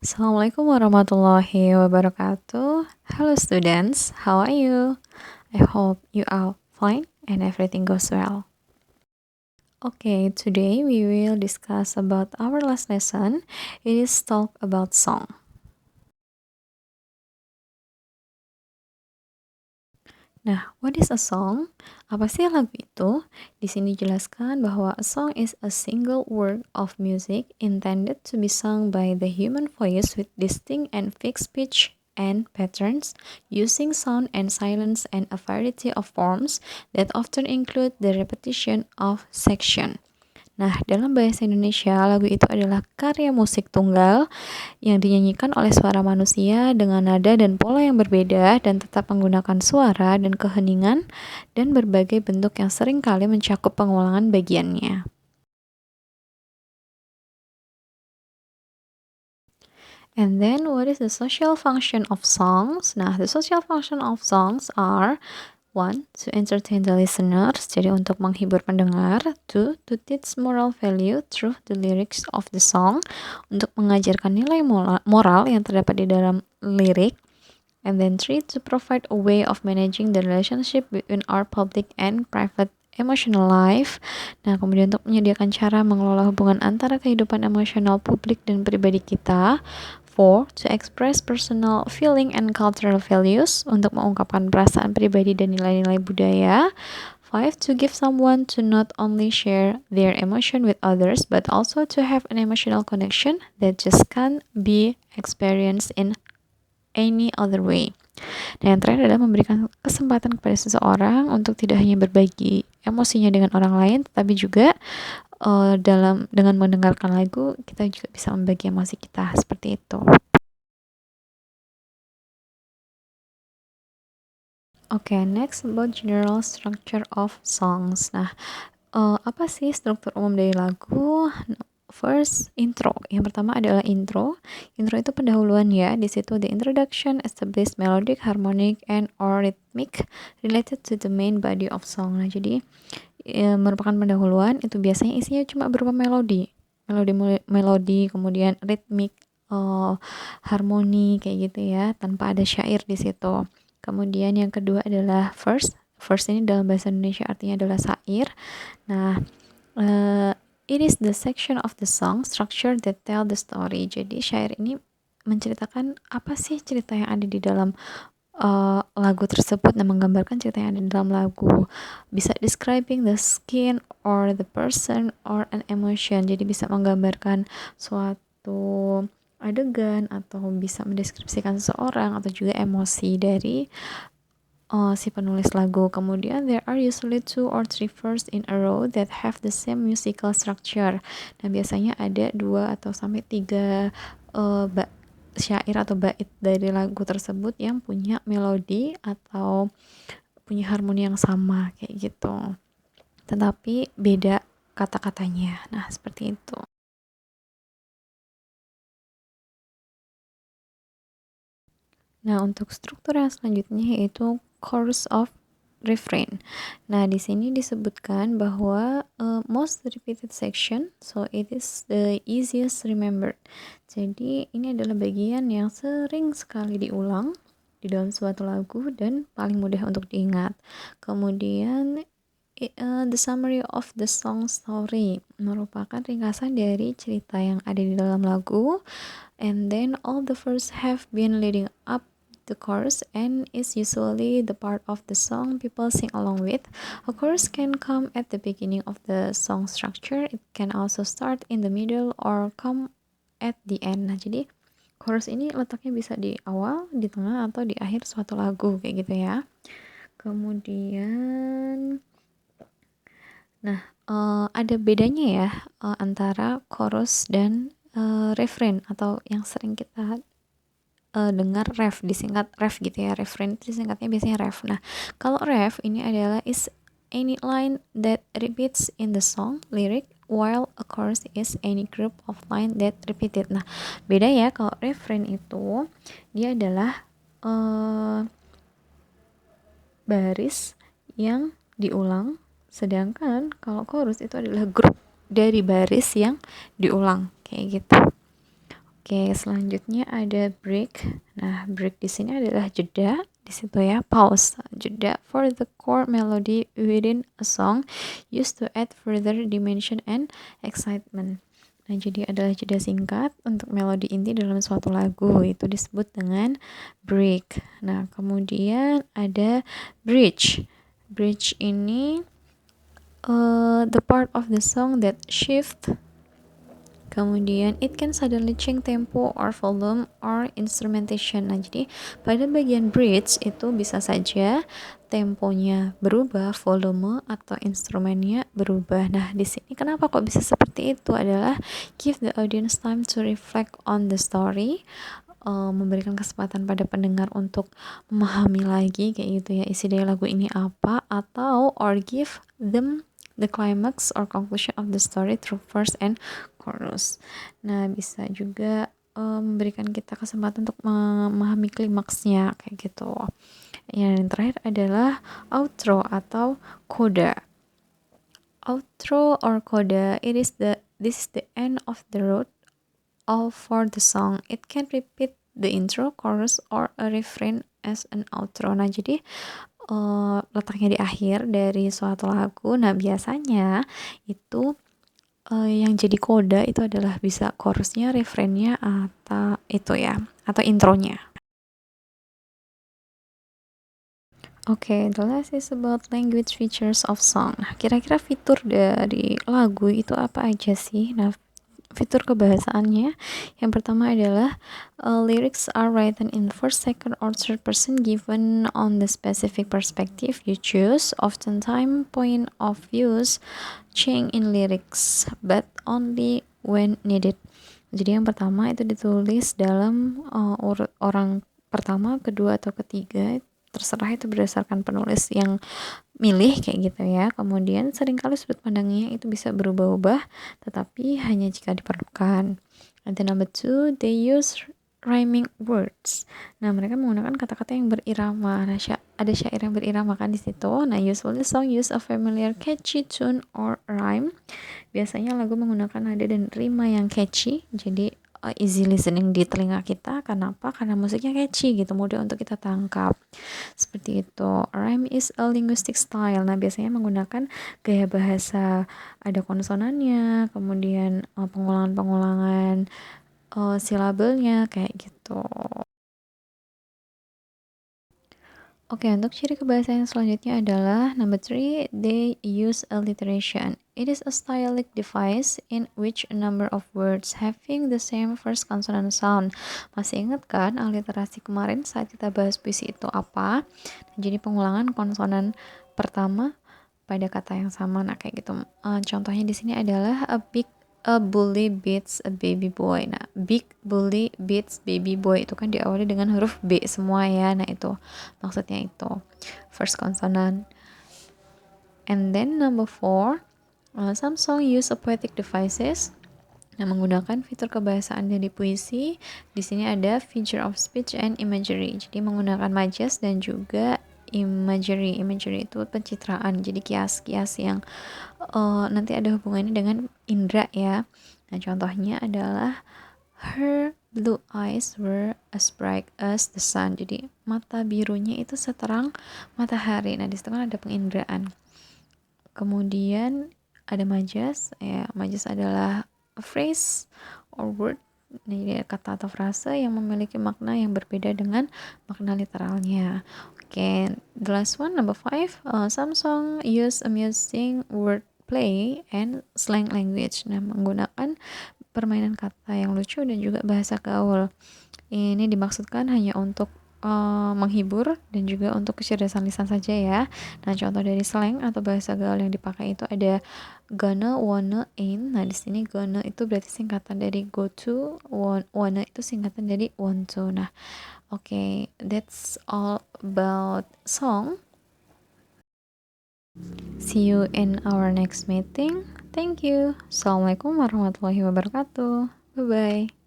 Assalamualaikum warahmatullahi wabarakatuh. Hello students, how are you? I hope you are fine and everything goes well. Okay, today we will discuss about our last lesson. It is talk about song. Nah, what is a song? Apa sih lagu itu? Di sini dijelaskan bahwa a song is a single work of music intended to be sung by the human voice with distinct and fixed pitch and patterns, using sound and silence and a variety of forms that often include the repetition of section. Nah, dalam bahasa Indonesia, lagu itu adalah karya musik tunggal yang dinyanyikan oleh suara manusia dengan nada dan pola yang berbeda dan tetap menggunakan suara dan keheningan dan berbagai bentuk yang sering kali mencakup pengulangan bagiannya. And then what is the social function of songs? Nah, the social function of songs are one, to entertain the listeners, jadi untuk menghibur pendengar. Two, to teach moral value through the lyrics of the song, untuk mengajarkan nilai moral yang terdapat di dalam lirik. And then three, to provide a way of managing the relationship between our public and private emotional life. Nah, kemudian untuk menyediakan cara mengelola hubungan antara kehidupan emosional publik dan pribadi kita. Four, to express personal feeling and cultural values, untuk mengungkapkan perasaan pribadi dan nilai-nilai budaya. Five, to give someone to not only share their emotion with others, but also to have an emotional connection that just can't be experienced in any other way. Dan yang terakhir adalah memberikan kesempatan kepada seseorang untuk tidak hanya berbagi emosinya dengan orang lain, tetapi juga dengan mendengarkan lagu kita juga bisa membagi emosi kita seperti itu. Okay, next about general structure of songs. Nah, apa sih struktur umum dari lagu? First, intro. Yang pertama adalah intro. Intro itu pendahuluan ya. Di situ the introduction established melodic, harmonic, and or rhythmic related to the main body of song. Nah, jadi merupakan pendahuluan. Itu biasanya isinya cuma berupa melodi, melodi, kemudian ritmik, harmoni kayak gitu ya, tanpa ada syair di situ. Kemudian yang kedua adalah verse. Verse ini dalam bahasa Indonesia artinya adalah syair. Nah, it is the section of the song structure that tell the story. Jadi syair ini menceritakan apa sih cerita yang ada di dalam lagu tersebut dan menggambarkan cerita yang ada di dalam lagu. Bisa describing the skin or the person or an emotion. Jadi bisa menggambarkan suatu adegan atau bisa mendeskripsikan seseorang atau juga emosi dari si penulis lagu. Kemudian there are usually 2 or 3 verse in a row that have the same musical structure. Nah, biasanya ada 2 atau sampai 3 syair atau bait dari lagu tersebut yang punya melodi atau punya harmoni yang sama kayak gitu. Tetapi beda kata-katanya. Nah, seperti itu. Nah, untuk struktur yang selanjutnya yaitu chorus of refrain. Nah, di sini disebutkan bahwa most repeated section, so it is the easiest remembered. Jadi, ini adalah bagian yang sering sekali diulang di dalam suatu lagu dan paling mudah untuk diingat. Kemudian the summary of the song story merupakan ringkasan dari cerita yang ada di dalam lagu, and then all the verse have been leading up the chorus and is usually the part of the song people sing along with. A chorus can come at the beginning of the song structure. It can also start in the middle or come at the end. Nah, jadi chorus ini letaknya bisa di awal, di tengah, atau di akhir suatu lagu kayak gitu ya. Kemudian, nah, ada bedanya ya antara chorus dan refrain atau yang sering kita dengar ref, disingkat ref gitu ya. Refrain itu disingkatnya biasanya ref. Nah, kalau ref ini adalah is any line that repeats in the song lyric, while a chorus is any group of line that repeated. Nah, beda ya. Kalau refrain itu dia adalah baris yang diulang, sedangkan kalau chorus itu adalah grup dari baris yang diulang kayak gitu. Oke, selanjutnya ada break. Nah, break di sini adalah jeda. Di situ ya, pause. Jeda for the core melody within a song used to add further dimension and excitement. Nah, jadi adalah jeda singkat untuk melodi inti dalam suatu lagu. Itu disebut dengan break. Nah, kemudian ada bridge. Bridge ini the part of the song that shift. Kemudian it can suddenly change tempo or volume or instrumentation. Nah, jadi pada bagian bridge itu bisa saja temponya berubah, volume atau instrumennya berubah. Nah, di sini kenapa kok bisa seperti itu adalah give the audience time to reflect on the story. Memberikan kesempatan pada pendengar untuk memahami lagi kayak gitu ya, isi dari lagu ini apa, atau or give them the climax or conclusion of the story through verse and chorus. Nah, bisa juga memberikan kita kesempatan untuk memahami klimaksnya kayak gitu. Yang terakhir adalah outro atau coda. Outro or coda, this is the end of the road all for the song. It can repeat the intro, chorus, or a refrain as an outro. Nah, jadi letaknya di akhir dari suatu lagu. Nah, biasanya itu yang jadi koda itu adalah bisa chorusnya, refrainnya, atau itu ya, atau intronya. Oke, the last is about language features of song. Nah, kira-kira fitur dari lagu itu apa aja sih? Nah, fitur kebahasaannya yang pertama adalah lyrics are written in first, second, or third person given on the specific perspective you choose. Oftentimes point of views change in lyrics but only when needed. Jadi yang pertama itu ditulis dalam urut orang pertama, kedua, atau ketiga, terserah itu berdasarkan penulis yang milih kayak gitu ya. Kemudian seringkali sudut pandangnya itu bisa berubah-ubah, tetapi hanya jika diperlukan. And then number two, they use rhyming words. Nah, mereka menggunakan kata-kata yang berirama. Nah, ada syair yang berirama kan di situ. Nah, usually song use a familiar catchy tune or rhyme. Biasanya lagu menggunakan nada dan rima yang catchy, jadi easy listening di telinga kita. Kenapa? Karena musiknya catchy gitu, mudah untuk kita tangkap. Seperti itu. Rhyme is a linguistic style. Nah, biasanya menggunakan gaya bahasa, ada konsonannya, kemudian pengulangan-pengulangan silabelnya kayak gitu. Oke, untuk ciri kebahasaan yang selanjutnya adalah number 3, they use alliteration. It is a stylistic device in which a number of words having the same first consonant sound. Masih ingat kan aliterasi kemarin saat kita bahas puisi itu apa? Jadi pengulangan konsonan pertama pada kata yang sama. Nah, kayak gitu. Contohnya di sini adalah a bully beats a baby boy. Nah, big bully beats baby boy itu kan diawali dengan huruf B semua ya. Nah, itu maksudnya itu first consonant. And then number 4, some song use a poetic devices. Nah, menggunakan fitur kebahasaan dari puisi. Di sini ada feature of speech and imagery. Jadi menggunakan majas dan juga imagery. Imagery itu pencitraan. Jadi kias-kias yang nanti ada hubungannya dengan indera ya. Nah, contohnya adalah her blue eyes were as bright as the sun. Jadi mata birunya itu seterang matahari. Nah, di situ kan ada penginderaan. Kemudian ada majas. Ya, majas adalah a phrase or word. Nah, jadi kata atau frase yang memiliki makna yang berbeda dengan makna literalnya. Oke, the last one, number 5, some song use amusing word play and slang language. Nah, menggunakan permainan kata yang lucu dan juga bahasa gaul. Ini dimaksudkan hanya untuk menghibur dan juga untuk kecerdasan lisan saja ya. Nah, contoh dari slang atau bahasa gaul yang dipakai itu ada gonna, wanna, ain't. Nah, di sini gonna itu berarti singkatan dari go to, wanna itu singkatan dari want to. Nah, oke, that's all about song. See you in our next meeting. Thank you. Assalamualaikum warahmatullahi wabarakatuh. Bye bye.